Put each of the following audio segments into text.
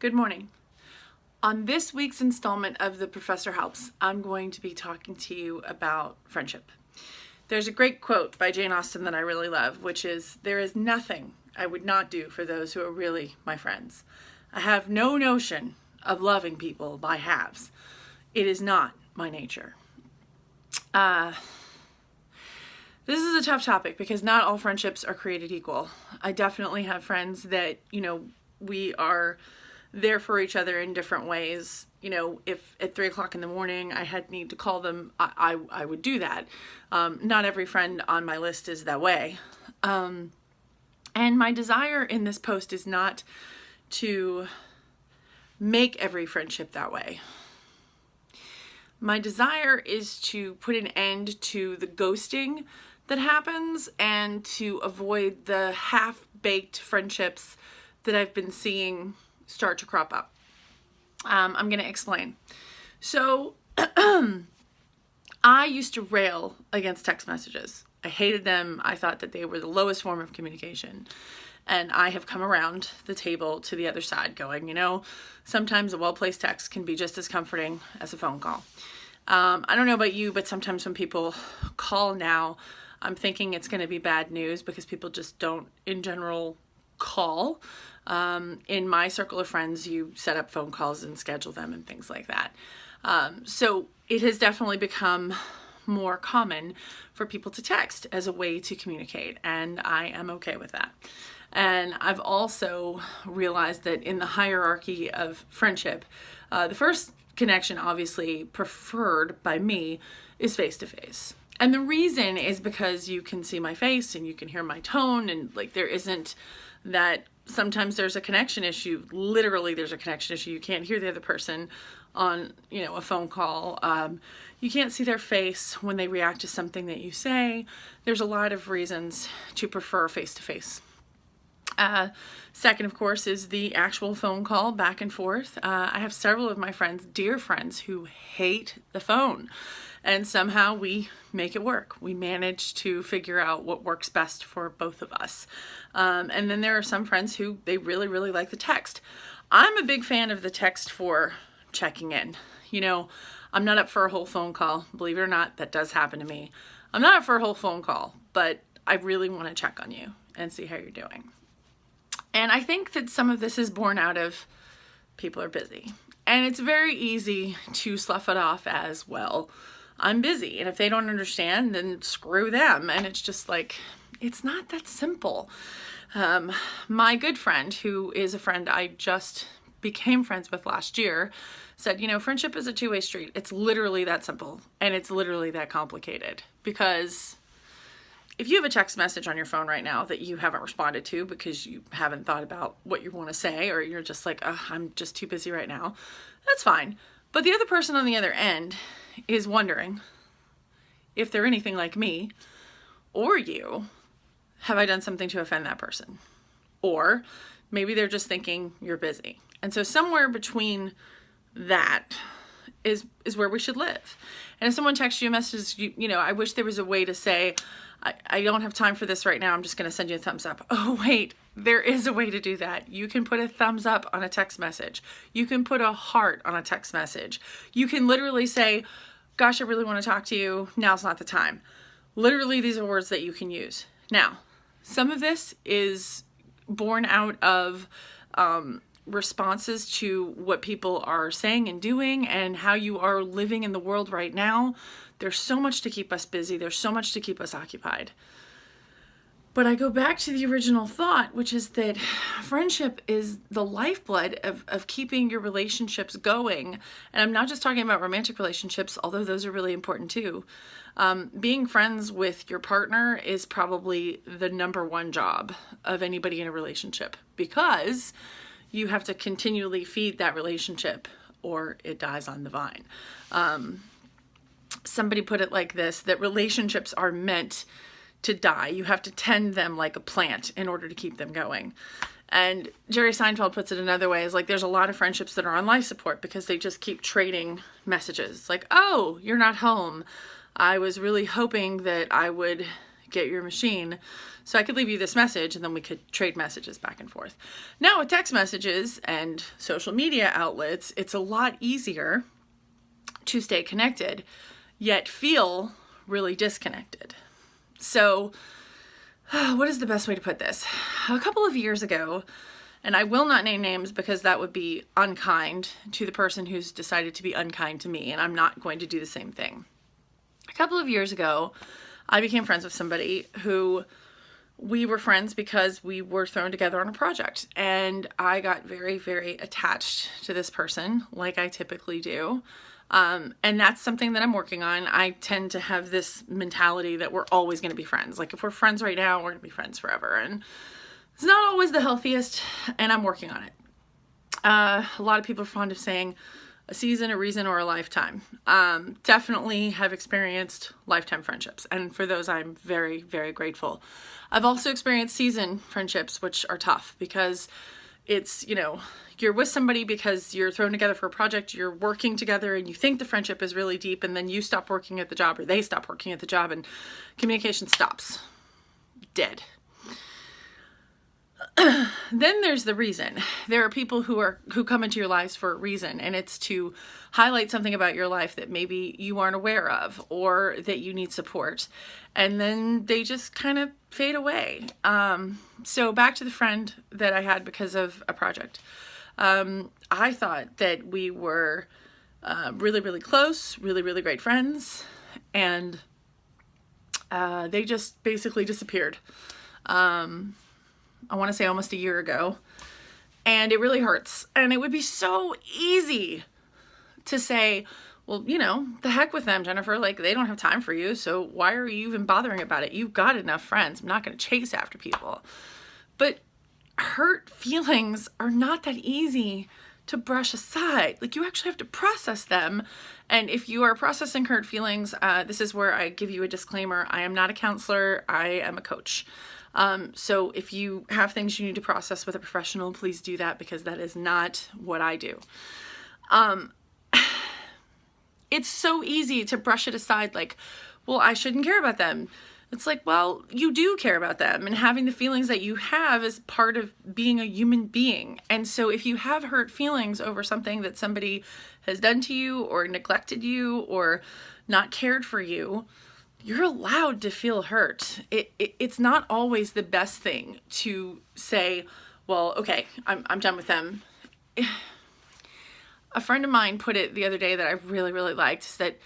Good morning. On this week's installment of The Professor Helps, I'm going to be talking to you about friendship. There's a great quote by Jane Austen that I really love, which is, "There is nothing I would not do for those who are really my friends. I have no notion of loving people by halves. It is not my nature." This is a tough topic because not all friendships are created equal. I definitely have friends that, we are there for each other in different ways. If at 3 o'clock in the morning I had need to call them, I would do that. Not every friend on my list is that way. And my desire in this post is not to make every friendship that way. My desire is to put an end to the ghosting that happens and to avoid the half-baked friendships that I've been seeing start to crop up. I'm going to explain. So I used to rail against text messages. I hated them. I thought that they were the lowest form of communication. And I have come around the table to the other side going, sometimes a well-placed text can be just as comforting as a phone call. I don't know about you, but sometimes when people call now, I'm thinking it's going to be bad news because people just don't, in general, call. In my circle of friends, you set up phone calls and schedule them and things like that. So it has definitely become more common for people to text as a way to communicate, and I am okay with that. And I've also realized that in the hierarchy of friendship, the first connection, obviously preferred by me, is face-to-face. And the reason is because you can see my face and you can hear my tone, and there isn't that sometimes there's a connection issue. Literally, there's a connection issue. You can't hear the other person on, a phone call. You can't see their face when they react to something that you say. There's a lot of reasons to prefer face-to-face. Second, of course, is the actual phone call back and forth. I have several of my friends, dear friends, who hate the phone. And somehow we make it work. We manage to figure out what works best for both of us. And then there are some friends who they really, really like the text. I'm a big fan of the text for checking in. I'm not up for a whole phone call. Believe it or not, that does happen to me. I'm not up for a whole phone call, but I really want to check on you and see how you're doing. And I think that some of this is born out of people are busy. And it's very easy to slough it off as, well, I'm busy. And if they don't understand, then screw them. And it's just it's not that simple. My good friend, who is a friend I just became friends with last year, said, friendship is a two-way street. It's literally that simple. And it's literally that complicated. Because if you have a text message on your phone right now that you haven't responded to because you haven't thought about what you want to say, or you're just I'm just too busy right now, that's fine. But the other person on the other end is wondering if they're anything like me or you, have I done something to offend that person? Or maybe they're just thinking you're busy. And so somewhere between that is where we should live. And if someone texts you a message, I wish there was a way to say, I don't have time for this right now. I'm just going to send you a thumbs up. Oh, wait, there is a way to do that. You can put a thumbs up on a text message. You can put a heart on a text message. You can literally say, gosh, I really want to talk to you. Now's not the time. Literally, these are words that you can use. Now, some of this is born out of responses to what people are saying and doing and how you are living in the world right now. There's so much to keep us busy. There's so much to keep us occupied. But I go back to the original thought, which is that friendship is the lifeblood of keeping your relationships going. And I'm not just talking about romantic relationships, although those are really important too. Being friends with your partner is probably the number one job of anybody in a relationship, because you have to continually feed that relationship or it dies on the vine. Somebody put it like this, that relationships are meant to die. You have to tend them like a plant in order to keep them going. And Jerry Seinfeld puts it another way, is there's a lot of friendships that are on life support because they just keep trading messages. Oh, you're not home. I was really hoping that I would get your machine so I could leave you this message and then we could trade messages back and forth. Now with text messages and social media outlets, it's a lot easier to stay connected, yet feel really disconnected. So what is the best way to put this? A couple of years ago, and I will not name names because that would be unkind to the person who's decided to be unkind to me, and I'm not going to do the same thing. A couple of years ago, I became friends with somebody who we were friends because we were thrown together on a project, and I got very, very attached to this person, like I typically do. And that's something that I'm working on. I tend to have this mentality that we're always going to be friends. Like if we're friends right now, we're going to be friends forever. And it's not always the healthiest, and I'm working on it. A lot of people are fond of saying a season, a reason, or a lifetime. Definitely have experienced lifetime friendships, and for those I'm very, very grateful. I've also experienced season friendships, which are tough because it's, you're with somebody because you're thrown together for a project, you're working together, and you think the friendship is really deep, and then you stop working at the job, or they stop working at the job, and communication stops. Dead. Then there's the reason. There are people who come into your lives for a reason, and it's to highlight something about your life that maybe you aren't aware of or that you need support, and then they just kind of fade away. So back to the friend that I had because of a project. I thought that we were really, really close, really, really great friends, and they just basically disappeared. I want to say almost a year ago, and it really hurts. And it would be so easy to say, well, the heck with them, Jennifer, like they don't have time for you. So why are you even bothering about it? You've got enough friends. I'm not going to chase after people. But hurt feelings are not that easy to brush aside. Like you actually have to process them. And if you are processing hurt feelings, this is where I give you a disclaimer. I am not a counselor. I am a coach. So if you have things you need to process with a professional, please do that because that is not what I do. It's so easy to brush it aside like, well, I shouldn't care about them. It's like, well, you do care about them, and having the feelings that you have is part of being a human being. And so if you have hurt feelings over something that somebody has done to you or neglected you or not cared for you, you're allowed to feel hurt. It's not always the best thing to say, well, okay, I'm done with them. A friend of mine put it the other day that I really, really liked, is that,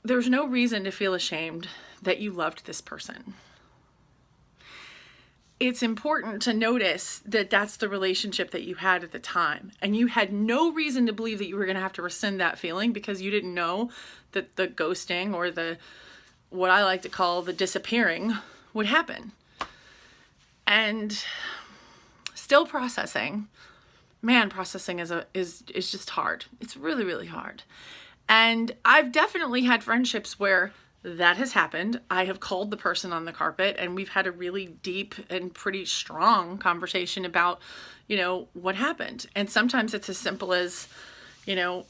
there's no reason to feel ashamed that you loved this person. It's important to notice that that's the relationship that you had at the time, and you had no reason to believe that you were going to have to rescind that feeling because you didn't know that the ghosting or what I like to call the disappearing would happen. And still processing, processing is just hard. It's really, really hard. And I've definitely had friendships where that has happened. I have called the person on the carpet and we've had a really deep and pretty strong conversation about, what happened. And sometimes it's as simple as,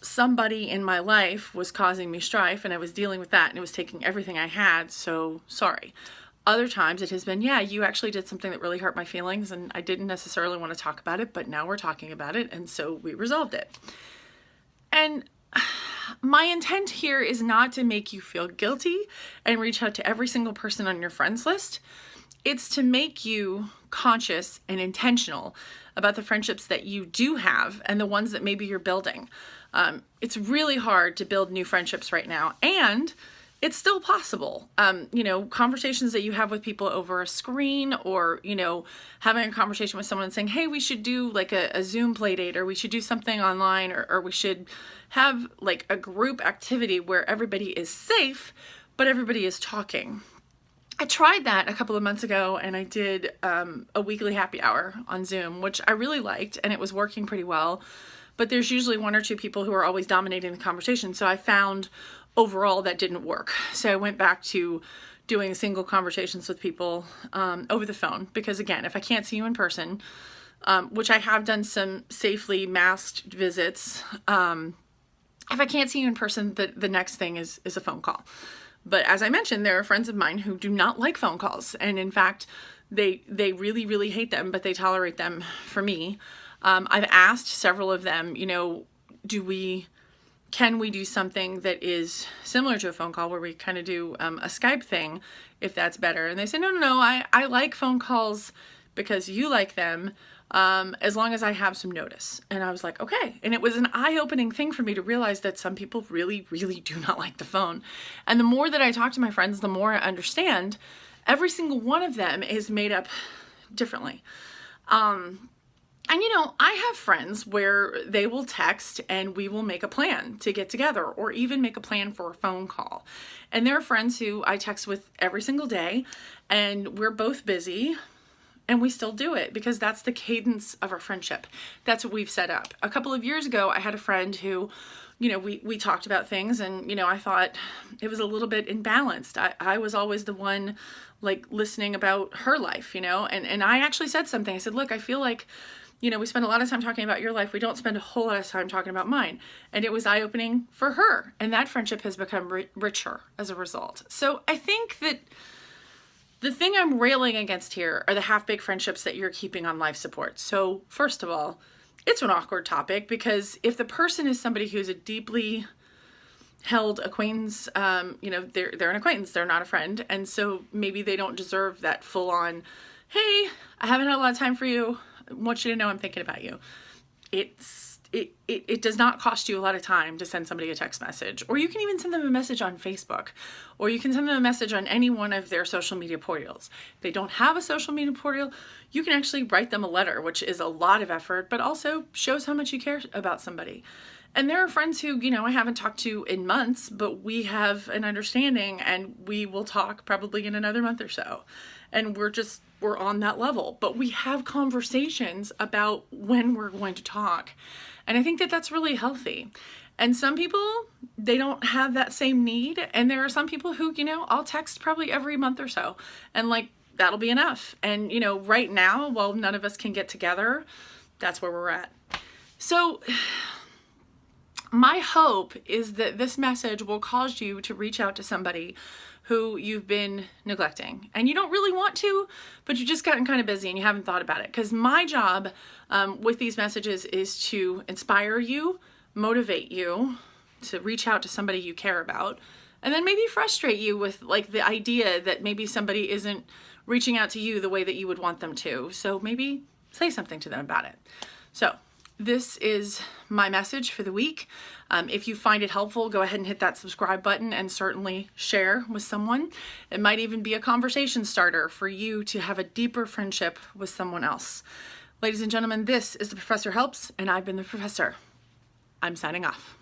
somebody in my life was causing me strife and I was dealing with that and it was taking everything I had. So sorry. Other times it has been, yeah, you actually did something that really hurt my feelings and I didn't necessarily want to talk about it, but now we're talking about it. And so we resolved it. And my intent here is not to make you feel guilty and reach out to every single person on your friends list. It's to make you conscious and intentional about the friendships that you do have and the ones that maybe you're building. It's really hard to build new friendships right now, and it's still possible. Conversations that you have with people over a screen or, having a conversation with someone and saying, hey, we should do like a Zoom play date, or we should do something online, or we should have like a group activity where everybody is safe, but everybody is talking. I tried that a couple of months ago and I did a weekly happy hour on Zoom, which I really liked and it was working pretty well. But there's usually one or two people who are always dominating the conversation. So I found overall that didn't work. So I went back to doing single conversations with people over the phone. Because again, if I can't see you in person, which I have done some safely masked visits, if I can't see you in person, the next thing is a phone call. But as I mentioned, there are friends of mine who do not like phone calls. And in fact, they really, really hate them, but they tolerate them for me. I've asked several of them, you know, can we do something that is similar to a phone call where we kind of do a Skype thing, if that's better? And they say, no, I like phone calls because you like them, as long as I have some notice. And I was like, okay. And it was an eye-opening thing for me to realize that some people really, really do not like the phone. And the more that I talk to my friends, the more I understand every single one of them is made up differently. And you know, I have friends where they will text and we will make a plan to get together, or even make a plan for a phone call. And there are friends who I text with every single day, and we're both busy, and we still do it because that's the cadence of our friendship. That's what we've set up. A couple of years ago, I had a friend who, you know, we talked about things, and, you know, I thought it was a little bit imbalanced. I was always the one like listening about her life, you know, and I actually said something. I said, look, I feel like, you know, we spend a lot of time talking about your life. We don't spend a whole lot of time talking about mine. And it was eye-opening for her. And that friendship has become richer as a result. So I think that the thing I'm railing against here are the half-baked friendships that you're keeping on life support. So first of all, it's an awkward topic, because if the person is somebody who's a deeply held acquaintance, you know, they're an acquaintance, they're not a friend. And so maybe they don't deserve that full-on, hey, I haven't had a lot of time for you, I want you to know I'm thinking about you. It does not cost you a lot of time to send somebody a text message, or you can even send them a message on Facebook, or you can send them a message on any one of their social media portals. If they don't have a social media portal, you can actually write them a letter, which is a lot of effort, but also shows how much you care about somebody. And there are friends who, you know, I haven't talked to in months, but we have an understanding, and we will talk probably in another month or so. And we're on that level, but we have conversations about when we're going to talk. And I think that that's really healthy. And some people, they don't have that same need. And there are some people who, you know, I'll text probably every month or so, and like, that'll be enough. And, you know, right now, while none of us can get together, that's where we're at. So my hope is that this message will cause you to reach out to somebody who you've been neglecting, and you don't really want to, but you've just gotten kind of busy and you haven't thought about it. Because my job with these messages is to inspire you, motivate you to reach out to somebody you care about, and then maybe frustrate you with like the idea that maybe somebody isn't reaching out to you the way that you would want them to. So maybe say something to them about it. So this is my message for the week. If you find it helpful, go ahead and hit that subscribe button, and certainly share with someone. It might even be a conversation starter for you to have a deeper friendship with someone else. Ladies and gentlemen, this is The Professor Helps, and I've been the Professor. I'm signing off.